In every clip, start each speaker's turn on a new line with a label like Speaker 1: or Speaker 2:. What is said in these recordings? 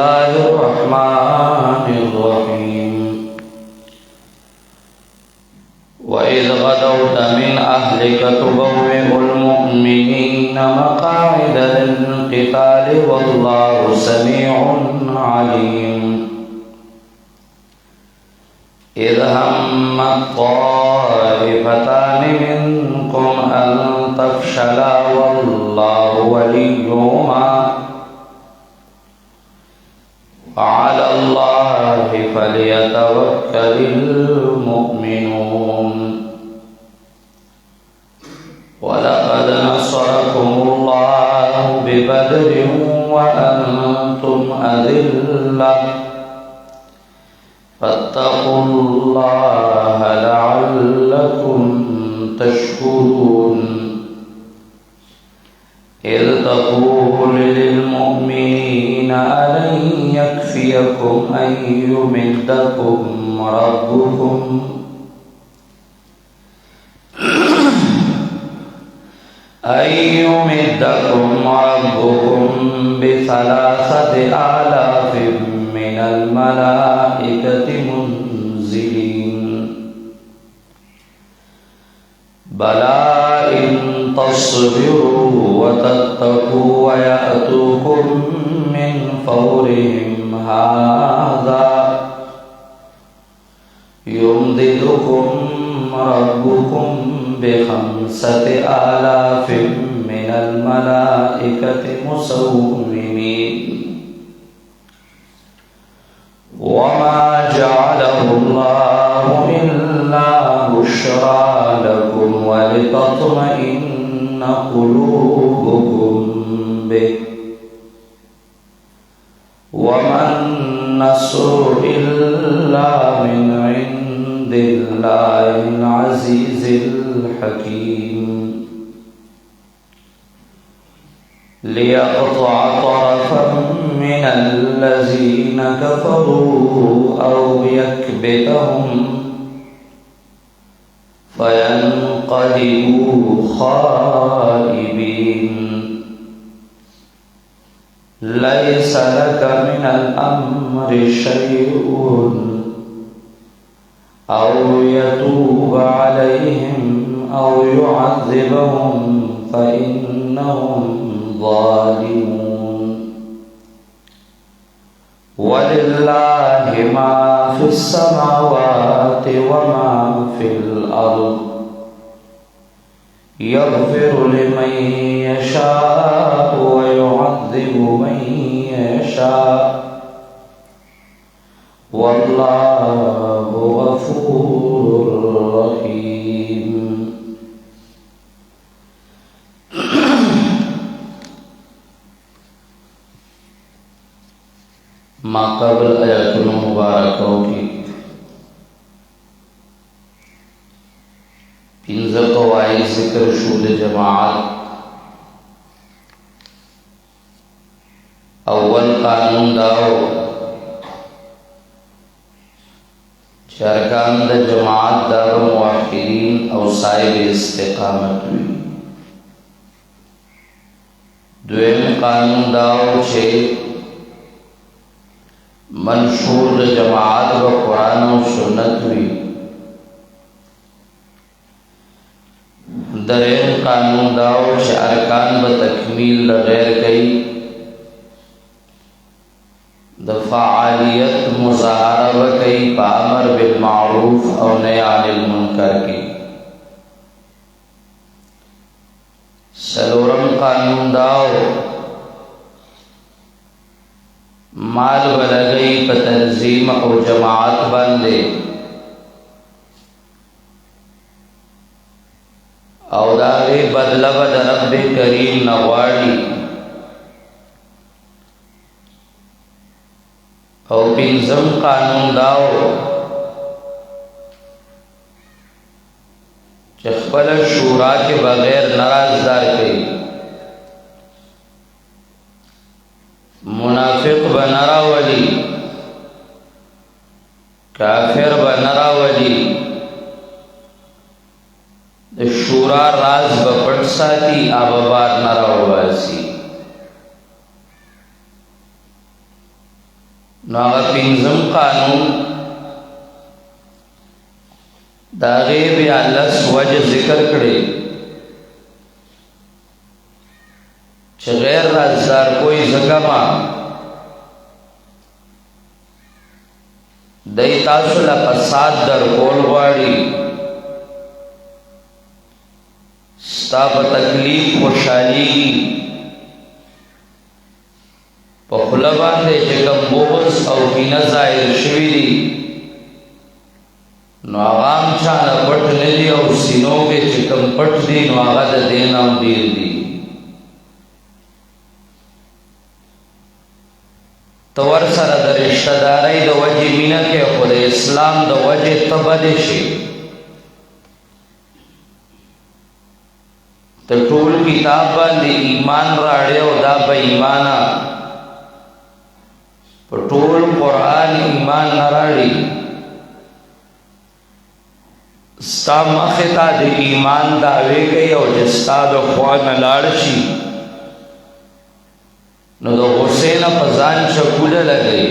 Speaker 1: बिस्मिल्लाहिर्रहमानिर्रहीम। वइज़ गदौत मिन अहलिक तुबव्विउल मुमिनीना मक़ाइद लिल-क़िताल वल्लाहु समीउन अलीम। इज़ हम्मत ताइफ़तानि मिनकुम अन तफ़शला वल्लाहु वलिय्युहुमा वअलल्लाहि फ़लियतवक्कलिल मुमिनून। वलक़द नस्सरकुमुल्लाहु बिबद्रिन वअन्तुम अज़िल्लह फत्तक़ुल्लाह लअल्लकुम तशकुरून। इज़ तक़ूलु लिलमुमिनीना अलन यकफ़ियकुम अन युमिद्दकुम रब्बुकुम बिसलासति आलाफ़िम मिनल मलाइकति मुनज़िलीन। बला इन तस्बिरू व तत्तक़ू व यअतूकुम मिन फ़ौरिहिम हाज़ा युमदिदकुम रब्बुकुम बिख़म्सति आलाफ़िम मिनल मलाइकति मुसव्विमीन। वमा जअलहुल्लाहु इल्ला बुश्रा लकुम वलितत्मइन्ना क़ुलूबुकुम बिहि वमन नस्रु इल्ला मिन इंदिल्लाहिल अज़ीज़िल हकीम। लियक़तअ तरफ़न मिनल्लज़ीना कफ़रू औ यकबितहुम फ़यन्क़लिबू ख़ाइबीन। लैस लक मिनल अम्रि शैउन औ यतूब अलैहिम औ युअज़्ज़िबहुम फ़इन्नहुम ज़ालिमून। वलिल्लाहि मा फ़िस्समावाति व मा फ़िल अर्ज़ यग़फ़िरु लिमन यशाअ व युअज़्ज़िबु मन यशाअ वल्लाहु गफ़ूरुर रहीम। माक़ाबिल आयातुल मुबारकों की पिंज़ क़वाइद ज़िक्र शुद जमाअत। अव्वल कानून दाओ अरकान द जमाअत दारुल मुवक्किलीन और साहिब इस्तिक़ामत में। दुएम कानून दाओ छे मंशूर जमाअत व कुरान और सुन्नत हुई। दरेम कानून दाओ छे अरकान ब तकमील गैर कई दफ़ालियत मुज़ाहरा व कई पामर बिल मारूफ और नही अनिल मुनकर की। सलोरम कानून दाओ माल बलगई प तंजीम और जमाअत बंदे और दावे बदला बद रब करीम नवाड़ी और पिंजम कानून दाओ चखपल शूरा के बगैर नाराजदार कई मुनाफिक बनरा वली काफिर बनरा वली शूरा राज बपट साथी आबाबार नरा वासी نو هغه پنځم قانون دا غیب یا لس وجه ذکر کړي چې غیر رازدار کوئی زکما دای تاسو لا فساد در کول غواړي ستا په تکلیف خوشحالي په خپل باندې چې کوم بغض او کینه ظاهر شوي دي نو عوام چانه پټ نه دي او سینو کې چې کوم پټ دي نو هغه د دین او ډیر دي تور سره د رشتہ دارۍ د وجې مینه کې خو د اسلام د وجې تبد شي ته ټول کتاب باندې ایمان راړې او دا به ایمانه په ټول قرآن ایمان نه راړي ستا مخې ته د ایمان دعوې کوي او چې ستا د خوا نه لاړ شي نو د غصې نه په ځان چکوله لګوي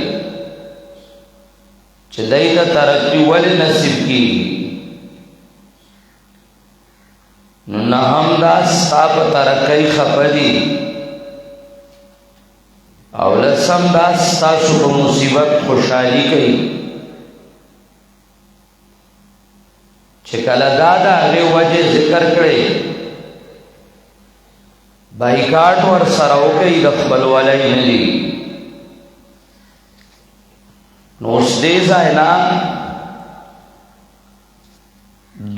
Speaker 1: چې دی ته ترقي ولې نصیب کېږي نو نه هم دا ستا په ترقۍ خفه دي او لسم دا ستاسو په مصیبت خوشحالي کوي چې کله دا د هغې وجې ذکر کړی بایکاټ ور سره وکړي د خپلوالۍ نه دي نو اوس دې ځای نه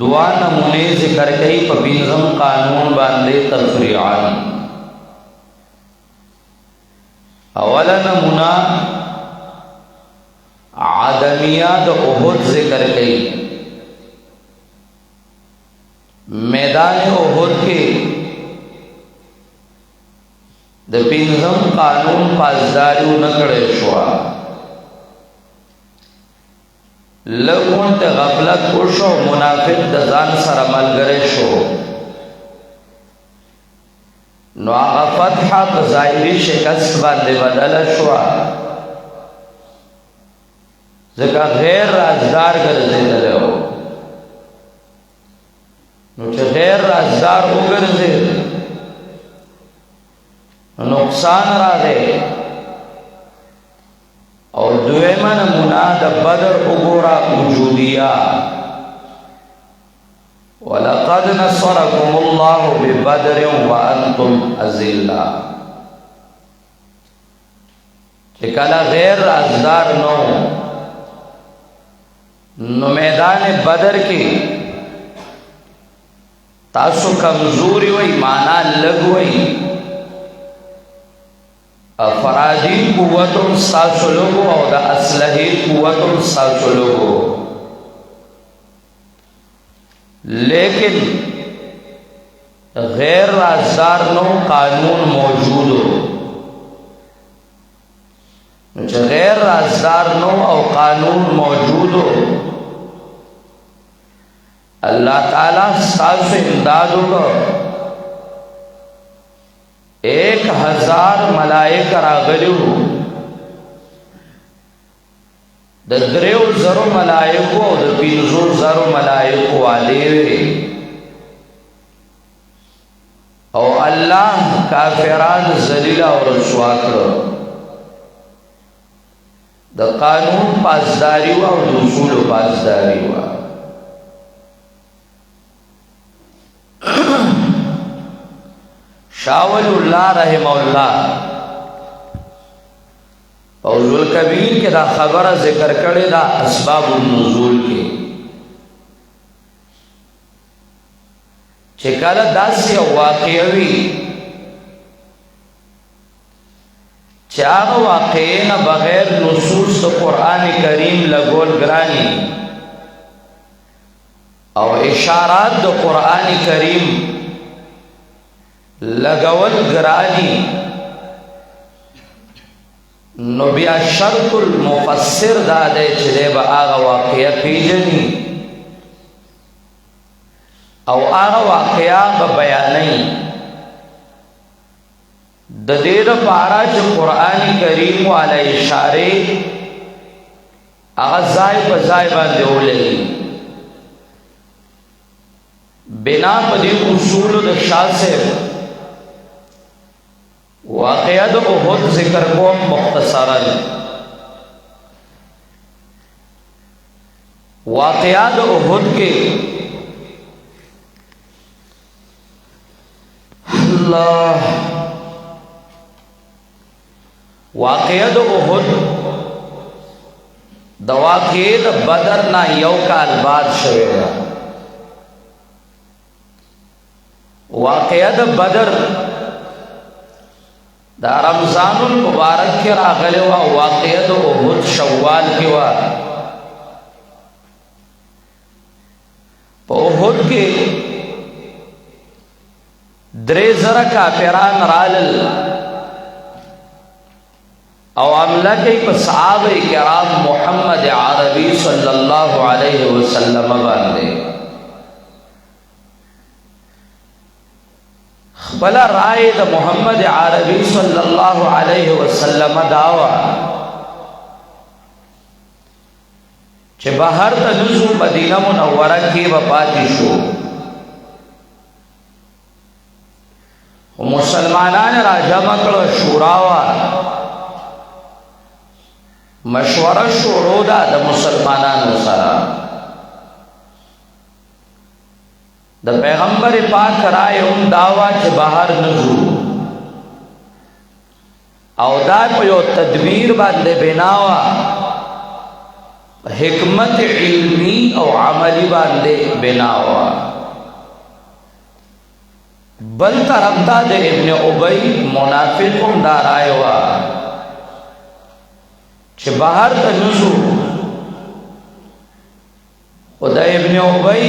Speaker 1: دعا نمونې ذکر کوي په پنځم قانون باندې تفریعا اوله نمونه عدمیه د احد ذکر کوي میدان احد کې د پنځم قانون پاسداري نه کړی شو لګون ته غفلت وشو منافق د ځان سره ملګری شو نو هغه فتح په ظاهري شکست باندې بدله شو ځکه غیر رازدار ګرځېدلی و نو چې غیر رازدار وګرځېد نقصان راغی او دویمه نمونه د بدر وګوره وجودیه ولقد نصركم الله ببدر وانتم اذلة چې کله غیر رازدار نو میدان بدر کې تاسو کمزوري وای معنا لږ وای افرادی قوت ساسو لوگو او دا اسلحی قوت ساسو لوگو لیکن غیر رازدار نو قانون موجود ہو غیر رازدار نو او قانون موجود ہو اللہ تعالی ساسو امدادو کو 1000 ملائک راغلیو د 3000 ملائکو او د 5000 ملائکو والے او الله کافران ذلیل او رسوا کړو د قانون پاسداری او د اصول پاسداری شاول اللہ رحمہ اللہ فوز الکبیر کے دا خبر ذکر کرے دا اسباب النزول کے چکل داسی واقعوی چاگ واقعین بغیر نصوص قرآن کریم لگول گرانی او اشارات دا قرآن کریم لگول گرانی نو بیا شرط المفسر دادے چلے با آغا واقعہ پیجنی او آغا واقعہ با بیانی دا دیر پارا چو قرآن کریم والا اشارے هغه ځای په ځای باندې ولګي. بنا په دې اصولو د شاه صاحب واقعه د احد ذکر کوم مختصرا. واقعه د احد کې الله واقعه د احد د واقعه د بدر نه یو کال بعد شوه ده. واقعه د بدر دا رمضان المبارک کې راغلی و. واقعه د احد شوال کې و. په احد کې 3000 کافران رالل او حمله کوي په صحابه کرام محمد عربي صلی الله علیه وسلم باندې. خپل رائے د محمد عربي صلی الله علیه وسلم داوا چې بهر ته نزو مدینه منوره کې وپاتې شو. مسلمانان را جمع کړو، شورا وا مشوره شروع ده د مسلمانانو سره. د پیغمبر پاک رائے هم داوا چې بهر نزو او دا په یو تدبیر باندې بناوا، حکمت علمی او عملی باندې بناوا. بل طرف ته د ابن ابی منافق هم دا رائے وا چې بهر ته نزو. او د ابن ابی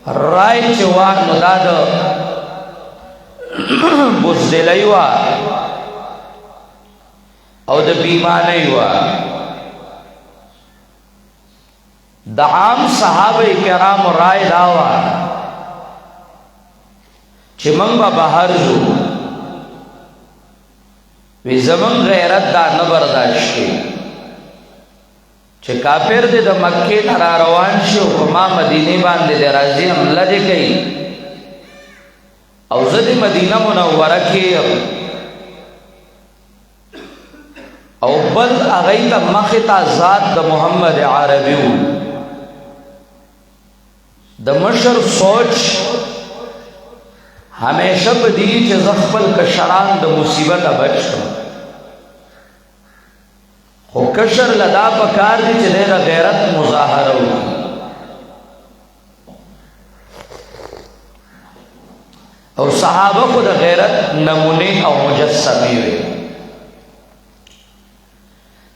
Speaker 1: رائے چې وا نو دا د بزدلی وا او د بیمانی وا. د عام صحابه کرام رائے داوا چې موږ به بهر ځو، وی زمون غیرت دا نه برداشت کی چې کافر دې د مکې نه را روان شي او ما مدینه باندې د راځي حمله دې کوي او زه دې مدینه منوره کې او بل هغه ته مخې ته ذات د محمد عربي د مشر سوچ ہمیشہ بدی چې زخپل کشران د مصیبت بچ کړ. خو کشر لدا پکار دي چې د غیرت مظاهره وکړي او صحابه خو د غیرت نمونه او مجسمه وي.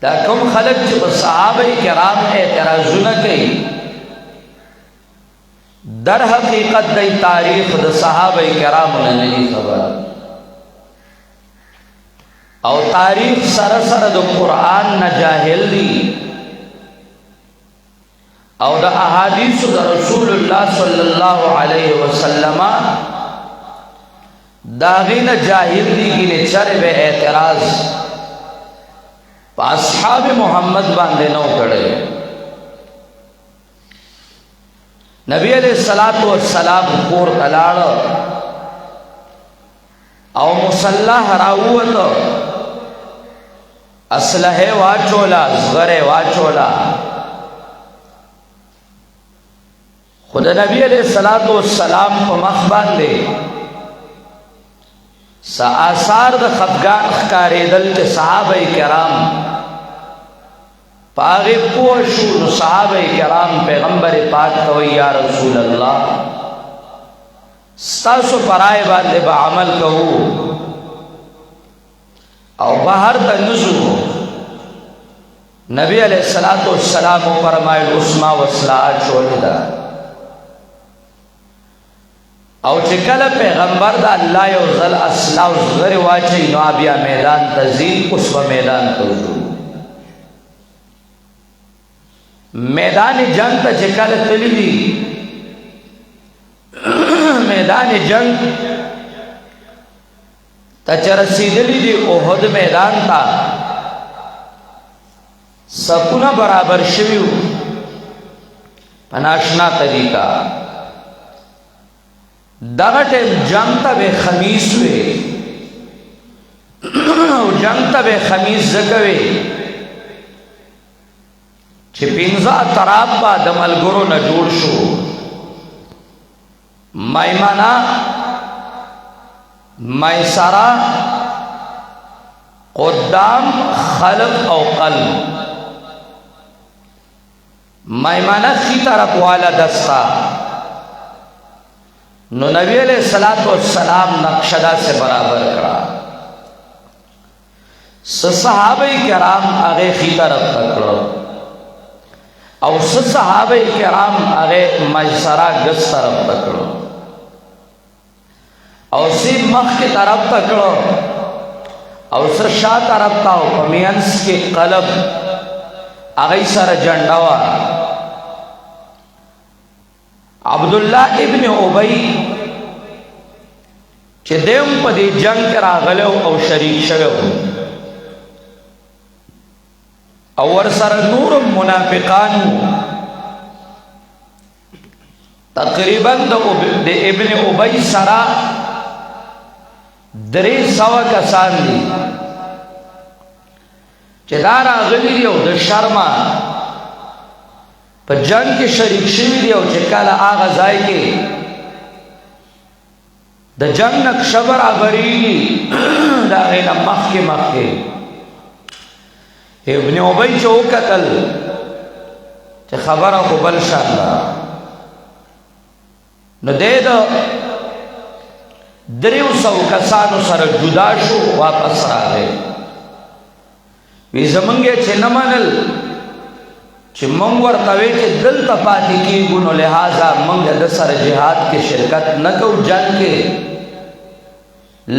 Speaker 1: دا کوم خلک چې په صحابه کرام اعتراضونه کوي، در حقیقت دی تاریخ د صحابه کرام نه نه خبر او تاریخ سره سره د قرآن نه جاهل دي او د احادیث د رسول الله صلی الله علیه وسلم داغین جاهل دي کې چرې به اعتراض په اصحاب محمد باندې نو کړي. نبی علیہ الصلوۃ والسلام کور تلاړ او مصلح راووت، اسلحه واچولا، زغره واچولا. خدا نبی علیہ الصلوۃ والسلام په مخ باندې آثار د خفګان ښکارېدل چې صحابه کرام پاغه پوښو. نو صحابه کرام پیغمبر پاک ته یا رسول الله ستاسو پرای باندې به عمل کوو او بهر ته نزو. نبی علیہ الصلوۃ والسلام فرمایل اسما وصلات شوهدا او چې کله پیغمبر د الله یو ځل اصلا او زغره واچي نو بیا میدان تزید اوس په میدان ته وځو. میدان جنگ ته چې کله تللی دي، میدان جنگ ته چې رسیدلی دي احد میدان ته، صفونه برابر شویو په ناشنا طریقه. دغه ټیم جنگ ته به خمیس وي او جنگ ته به خمیس ځکه وي چې 15 اطراف به د ملګرو نه جوړ شو. میمنه، میسره، قدام، خلف او قلب. میمنه خی طرف والا دستا. نو نبی علیہ السلام نقشدہ سے برابر کرا. صحابہ کرام آگے خی طرف تکڑو او صحابہ کرام آگے میسرہ گس طرف تکڑو او سی مخ کی طرف تکڑو او شاہ طرف تاو پمینس کی قلب آگئی سر جنڈاوا. عبداللہ ابن عبی چه دیم پا دی جنگ کرا غلو او شریک شوو او ورسر نور منافقانو. تقریبا دی ابن عبی سرا 300 کسان دی چه دارا غلی دیو د شرما په جنگ کې شریک شوی دی او چې کله هغه ځای کې د جنگ نقشه برابرېږي د هغې نه مخکې ابن عبی چې وکتل چې خبره خو بل شان ده، نو دی د 300 کسانو سره جدا شو، واپس راغی. وی زمونږ یې چې نه منل چې مونږ ورته وی چې دلته پاتې کېږو، نو لہذا مونږ د سره جهاد کې شرکت نه کوو. جنگ کې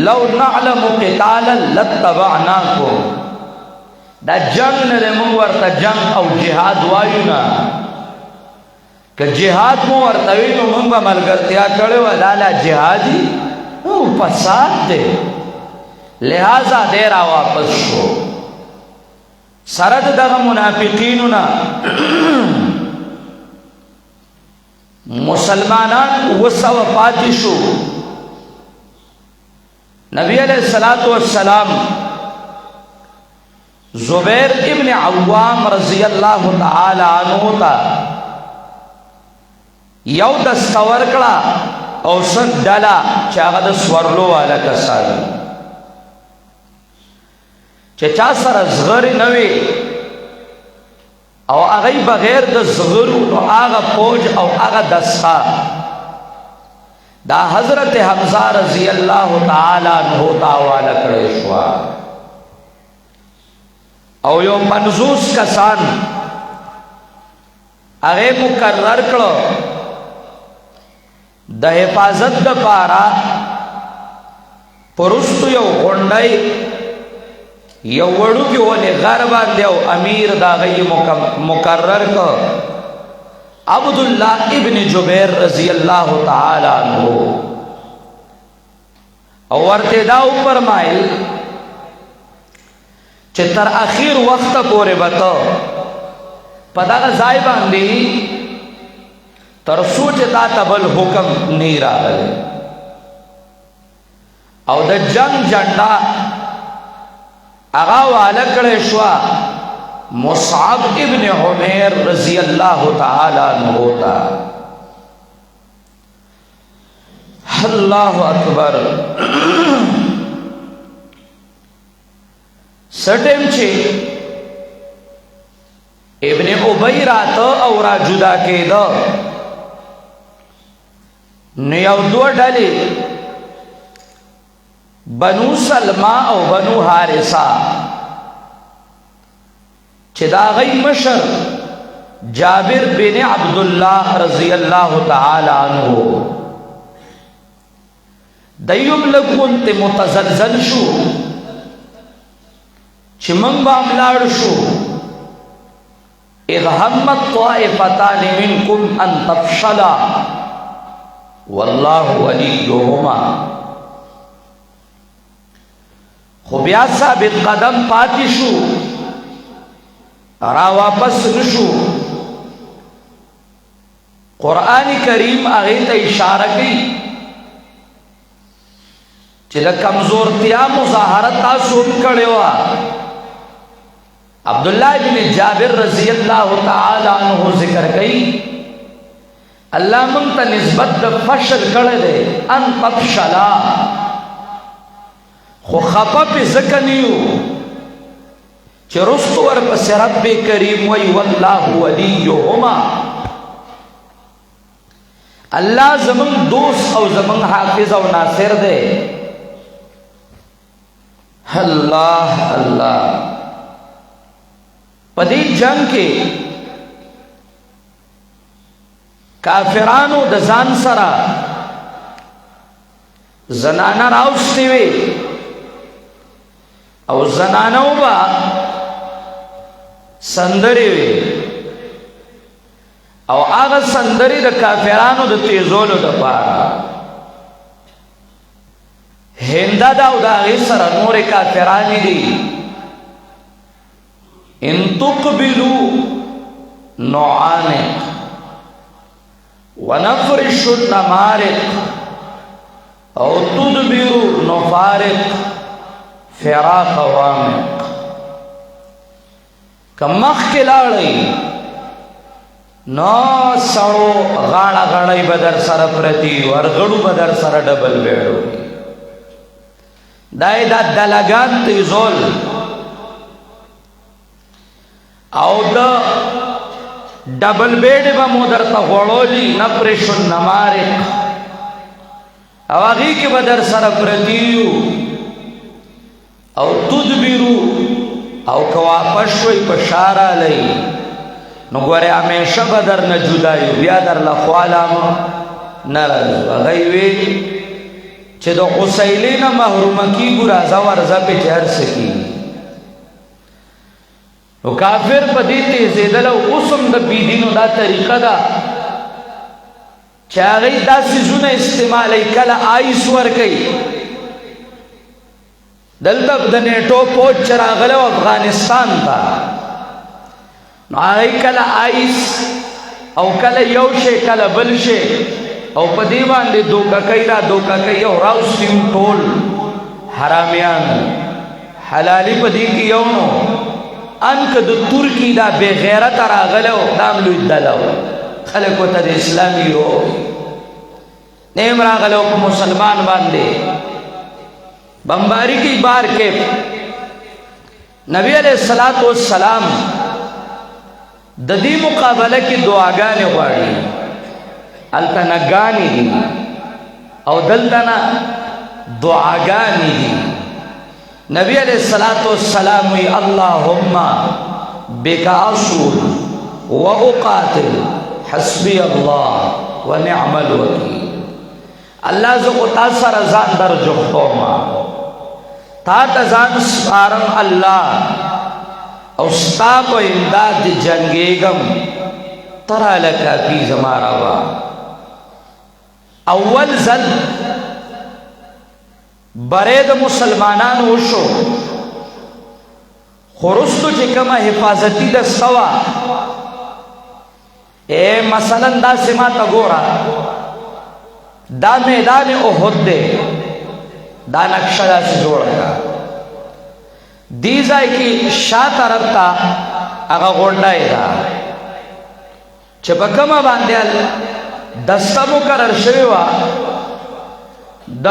Speaker 1: لو نعلم قتالا لاتبعناکم، دا جنگ نه دی، مونږ ورته جنگ او جهاد وایو نه. که جهاد مو ورته وی نو مونږ به ملګرتیا کړې وه، دا لا جهادي او فساد دی. لہذا دی را واپس شو سرد دغه منافقینو نه. مسلمانان 200 پاتې شو. نبی علیہ السلام زبیر ابن عوام رضی اللہ تعالی عنہ تا یو دسته ورکړه او څه ډله چې هغه د سورلو والا کسان چې چا سره زغرې نه وي او هغه بغیر د زغرو، نو هغه فوج او هغه دسته دا حضرت حمزه رضی اللہ تعالی عنہ ته حواله کړی شو او یو 50 کسان هغه مقرر کړو د حفاظت د پاره. پرستو یو غونډای یو وړو کې ونه غر باندې او امیر دا غي مقرر کو عبداللہ ابن جبیر رضی اللہ تعالی عنہ. او ورته دا فرمایل چې تر اخیر وخت پورې وته په دغه ځای باندې تر سوچ تا تبل حکم نه راغلی او د جنگ جنډا هغه والا کړی شو مصعب ابن عمیر رضی اللہ تعالی عنہ تا. اللہ اکبر. سټیم چې ابن عبی راته او را جدا کېده، نو یو 2 ډلې بنو سلمہ او بنو حارثہ چې دا غي مشر جابر بن عبداللہ رضی اللہ تعالی عنہ دایوم لګونت متزلزل شو چې موږ به املاړ شو. اذ همت طائفتان منکم ان تفشلا واللہ ولیہما. خو بیا ثابت قدم پاتې شو را واپس نشو. قرآن کریم هغې ته اشاره کوي چې د کمزورتیا مظاهره تاسو هم کړې وه. عبداللہ بن جابر رضی اللہ تعالی عنہ ذکر کوي اللہ من ته نسبت د فشل کړی دی، ان تفشلا، خو خفه پې ځکه نه یو چې رستو ورپسې رب کریم وایي والله ولیهما، اللہ زمن دوست او زمن حافظ او ناصر دے. اللہ اللہ پدی جنگ کے کافرانو د ځان سره زنانه راوستې وې او زنانو به سندرې وې او هغه سندرې د کافرانو د تیزولو دپاره. هنده ده او د هغې سره نورې کافرانې دي. ان تقبلوا نعانق ونفرش النمارق او تدبروا نفارق فراق وامق. که مخکې لاړئ نو سړو غاړه غړی به در سره پرتي، ورغړو به در سره ډبل بیړو. دا یې دا دلګان تیزول او د ډبل بیډې به مو درته غوړولي، نفرش النمارق، او هغې کې به در سره پرتي یو. او تدبرو، او که واپس شوئ په شا رالی نو ګورې همیشه به در نه جدا یو، بیا در له خواله نه راځو. هغوی وی چې د غسیلې نه محرومه کېږو، راځه ورځه پې چې هر څه کېږي. نو کافر په دې تیزېدل او اوس هم د بېدینو دا طریقه ده چې هغوی دا څیزونه استعمالوي. کله آیس ورکوي، دلته د نیټو پوج چې راغلی و افغانستان ته، نو هغوی کله آیس او کله یو شی کله بل شی او په دې باندې دوکه کوي را دوکه کوي او راوستي ټول حرامیان. حلالي په دې کې یو نو ان که د ترکي دا بې غیرته راغلی و، دا هم لوی دله و، خلک ورته د اسلامي یو نیم راغلی و په مسلمان باندې بمباری کی بار کے. نبی علیہ السلام د دې مقابله کې دعاګانې غواړي. هلته نه ګانې دي او دلته نه دعاګانې دي. نبی علیہ السلام وی اللهم بک اصول و اقاتل حسبی اللہ و نعم الوکیل. اللہ زه خو تا سره ځان درجو کوم، تا ته ځان سپارم الله، او ستا په امداد جنګېږم، ته راله کافي زما روا. اول ځل بری د مسلمانانو وشو، خو وروستو چې کومه حفاظتي دسته وه، مثلا داسې ما ته ګوره، دا میدان احد دے، دا نقشہ داسې جوړه کړه. دې ځای کې شا طرف ته هغه غونډۍ ده چې په کومه باندې دسته مقرر شوې وه د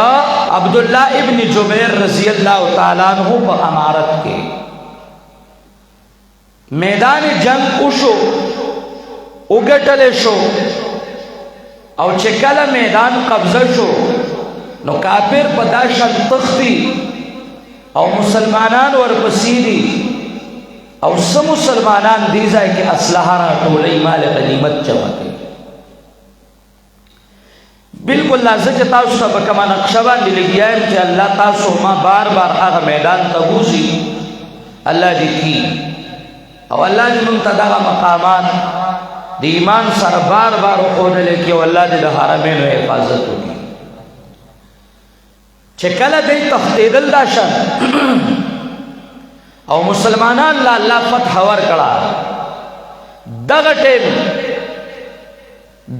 Speaker 1: عبدالله ابن جبیر رضی اللہ تعالیٰ عنہ په امارت کې. میدان جنگ وشو، وګټلی شو، او چې کله میدان قبضه شو نو کافر په دا شان تختی او مسلمانان ورپسې دي، او څه مسلمانان دې ځای کې اسلحه راټولوي، مال غنیمت جمع کوي. بالکل لازم چې تاسو ته به کومه نقشه باندې لګیا یم چې الله تاسو ما بار بار هغه میدان ته بوځي، الله دې کي او الله دې موږ ته دغه مقامات د ایمان سره بار بار وښودلی کړي، او الله دې د حرمینو حفاظت وکړي. چې کله دی تښتېدل دا شان او مسلمانان لا الله فتح ورکړه. دغه ټیم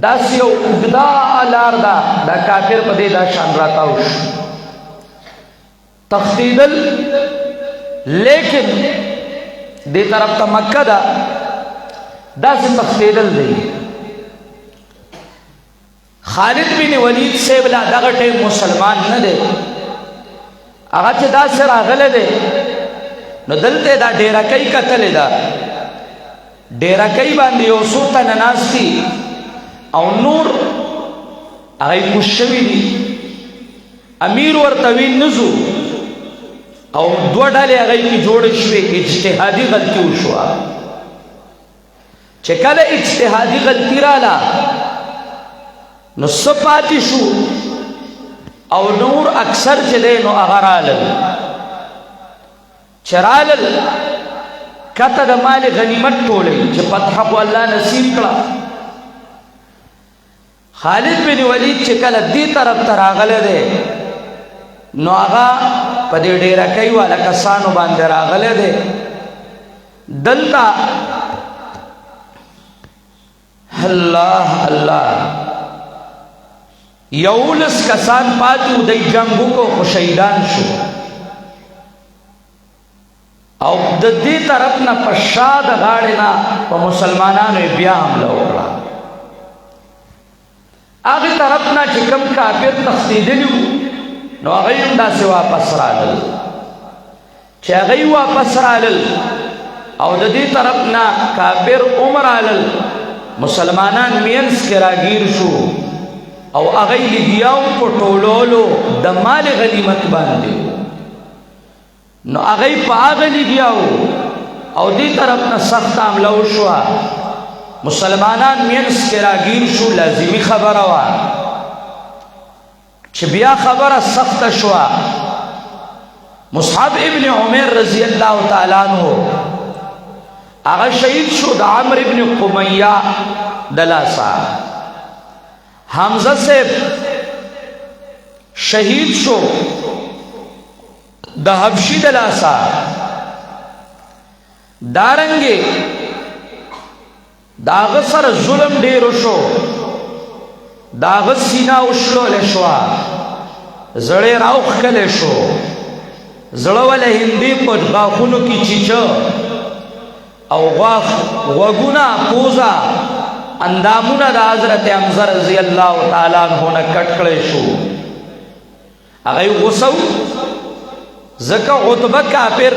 Speaker 1: داسې یو اوږده لار ده دا کافر په دې دا شان راتاو شو تښتېدل، لیکن دې طرف ته مکه ده داسې تښتېدل دی. خالد بن ولید صاحب لا دغه ټیم مسلمان نه دی، هغه چې داسې راغلی دی نو دلته دا ډیرکۍ کتلې ده، ډیرکۍ باندې یو څو تنه ناست دي او نور هغه کوز شوي دي. امیر ورته وی نځو او دوه ډلې هغه کې جوړې شوې، اجتهادي غلطي وشوه. چې کله اجتهادي غلطي راله نو څه پاتې شو او نور اکثر چې دی نو هغه رالل. چې رالل کته د مال غنیمت ټولې چې فتح خو الله نصیب کړه. خالد بن ولید چې کله دې طرف ته راغلی دی نو هغه په دې ډیرکۍ والا کسانو باندې راغلی دی. دلته الله الله 11 کسان پاتې دی جنګ وکړو خو شهیدان شو. او د دې طرف نه په شا د غاړې نه په مسلمانانو بیا حمله وکړه. هغې طرف نه چې کوم کافر تښتېدلي وو نو هغوی هم داسې واپس رالل. چې هغوی واپس رالل او د دې طرف نه کافر هم رالل، مسلمانان مینځ کې راګیر شو او هغوی لګیا وو په ټولولو د مال غنیمت باندې. نو هغوی په هغه لګیا وو او دې طرف نه سخته حمله وشوه، مسلمانان مینځ کې راګیر شو. لازمي خبره وه چې بیا خبره سخته شوه. مصعب ابن عمر رضی الله تعالی عنہ هغه شهید شو د عمرو ابن قمیه د لاسه. حمزه صاحب شهید شو د حبشي د لاسه. دارنګې د هغه سره ظلم ډېر وشو، د هغه سینه وشلولی شوه، زړی راوښکلی شو، زړه وله هندي په غاښونو کې چیچه او غوږونه پوزه اندامونه د حضرت حمزه رضی الله تعالی عنہ نه کټ کړی شو. هغوی غوسه و ځکه عتبه کافر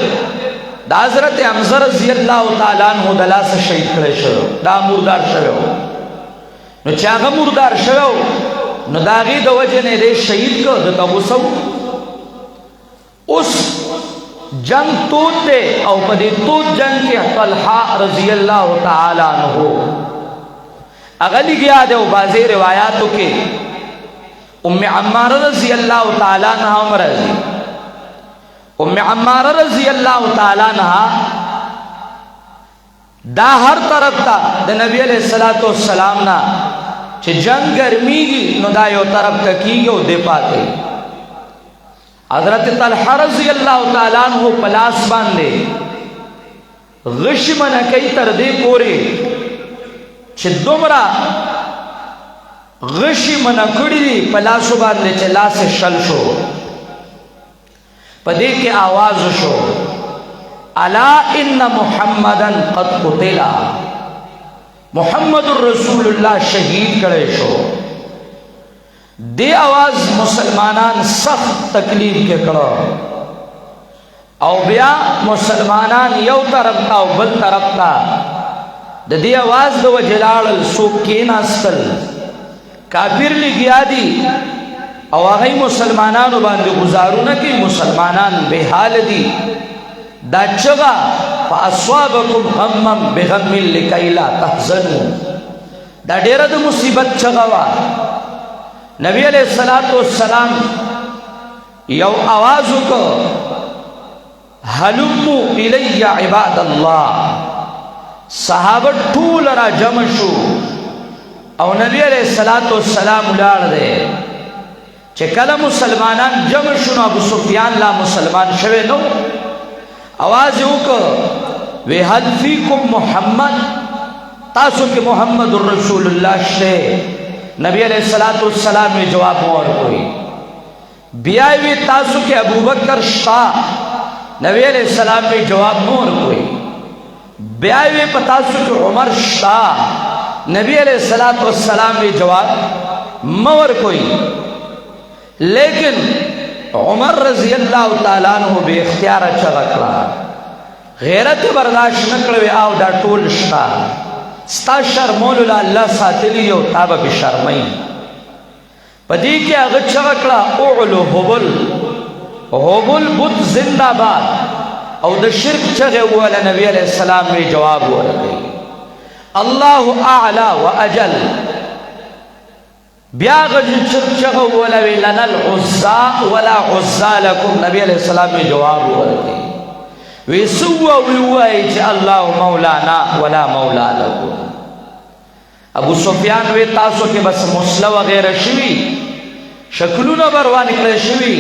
Speaker 1: د حضرت حمزه رضی الله تعالی عنہ د لاسه شهید کړی شوی، دا مردار شوی و. نو چې هغه مردار شوی و نو د هغې د وجې نه دی شهید کړ، دته غوسه و. اوس جنگ تود دی او په دې تود جنگ کې طلحه رضی الله تعالی عنہ هغه لګیا دی. او بعضې روایاتو کې ام عماره رضی الله تعالی عنہ هم راځي. ام عماره رضی الله تعالی عنہ دا هر طرف ته د نبی علیہ الصلوۃ والسلام نه چې جنگ ګرمیږي نو دا یو طرف ته کیږي او دی پاتې. حضرت طلحه رضی الله تعالی عنہ په لاس باندې غشي منکۍ تر دې پورې چې دومره غشي منکړي دي په لاسو باندې چې لاس شل شو. په دې کې आवाज شو الا ان محمدن قد قتل، محمد رسول الله شهید کړی شو. دی आवाज مسلمانان سخت تکلیف کې کړو او بیا مسلمانان یو طرف ته او بل طرف ته د دې आवाज د وجې لاړل. څوک کېناستل، کافر لګیا دي او هغوی مسلمانانو باندې گزارونه کوي، مسلمانان بې حال دي. دا چغه فاصابکم غما بغم لکی لا تحزنوا، دا ډیره د مصیبت چغه وه. نبی علیہ الصلوۃ والسلام یو आवाज وکړ هلموا الی عباد الله. صحابه ټول را جمع شو او نبی علیہ الصلوۃ والسلام ولاړ دی. چې کله مسلمانان جمع شو نو ابو سفیان لا مسلمان شوی نو، आवाज वक वे हल फीकुम मोहम्मद तासु के मोहम्मद रसूलुल्लाह से नबी अलैहिस्सलातु वस्सलाम में जवाब और कोई बियावी तासु के अबू बकर शाह नबी अलैहिस्सलाम में जवाब और कोई बियावी पतासु के उमर शाह नबी अलैहिस्सलातु वस्सलाम में जवाब मवर कोई। लेकिन उमर रजी अल्लाह ताला अन्हु बेख्तियार चलकला गैरत बर्दाश्त नकड़वे आओ दा टोल शता स्ता शर्मोल अल्लाह सातिली यो ताब बिशर्मई पदी के अग चलकला ओलो होबुल बुत जिंदाबाद और द शिरक चगे वाला नबी अलैहिस्सलाम में जवाब हो रही अल्लाह आला व अजल ब्यागज चग वाला लनल उज़्ज़ा वला उज़्ज़ा लकुम नबी अलैहिस्सलाम में जवाब हो रही वे सुवा अल्लाह मौलाना वला मौला लकुम। अबू सुफियान वे तासो के बस मुस्ला वगैरह शिवी शक्लू न बरवा निकले शिवी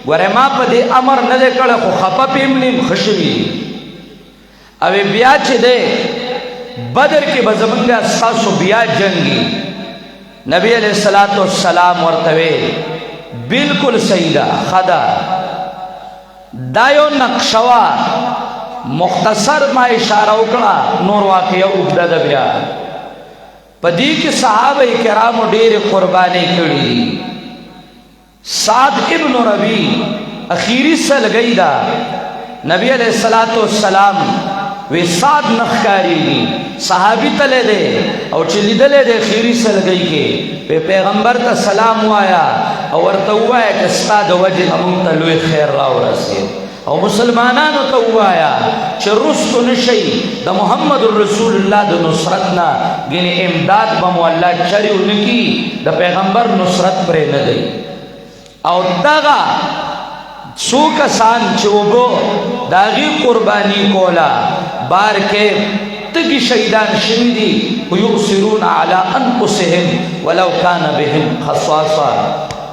Speaker 1: वरे मा पदे अमर न दे कड़ को खपा पेमनी खशवी अबे बिया दे बदर के बजमंगा सासो बिया जंगी नबी अलैहिस्सलातु वस्सलाम वर्तवे बिल्कुल सईदा खदा दायो नक्शवा मुख्तसर मा इशारा उकड़ा नूर वाक़िया उबदा दबिया पदी के सहाबा किराम ढेर कुर्बानी कड़ी साद इब्न रबी अखीरी सल गई दा नबी अलैहिस्सलातु वस्सलाम वे साद नखकारी सहाबी तले दे और चिली दले दे खीरी सल गई के वे पैगंबर का सलाम आया और तो हुआ है कि साद वजह हम तलुए खैर राव रसे और मुसलमानानो तो हुआ आया चरुस तो नशई द मोहम्मद रसूलुल्लाह द नुसरतना गिने इमदाद बमो अल्लाह चरी उनकी द पैगंबर नुसरत पर न गई और दगा सू कसान चोबो दागी कुर्बानी कोला बार के तगी शहीदान शिंदी युसिरून अला अनफुसिहिम वलौ कान बिहिम खसासा।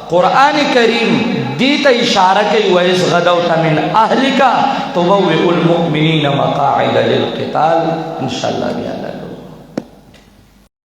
Speaker 1: कुरान करीम दीता इशारा के वइस गदौत मिन अहलिका तुबव्विउल मुमिनीन मकाइद लिल क़िताल इंशाअल्लाह।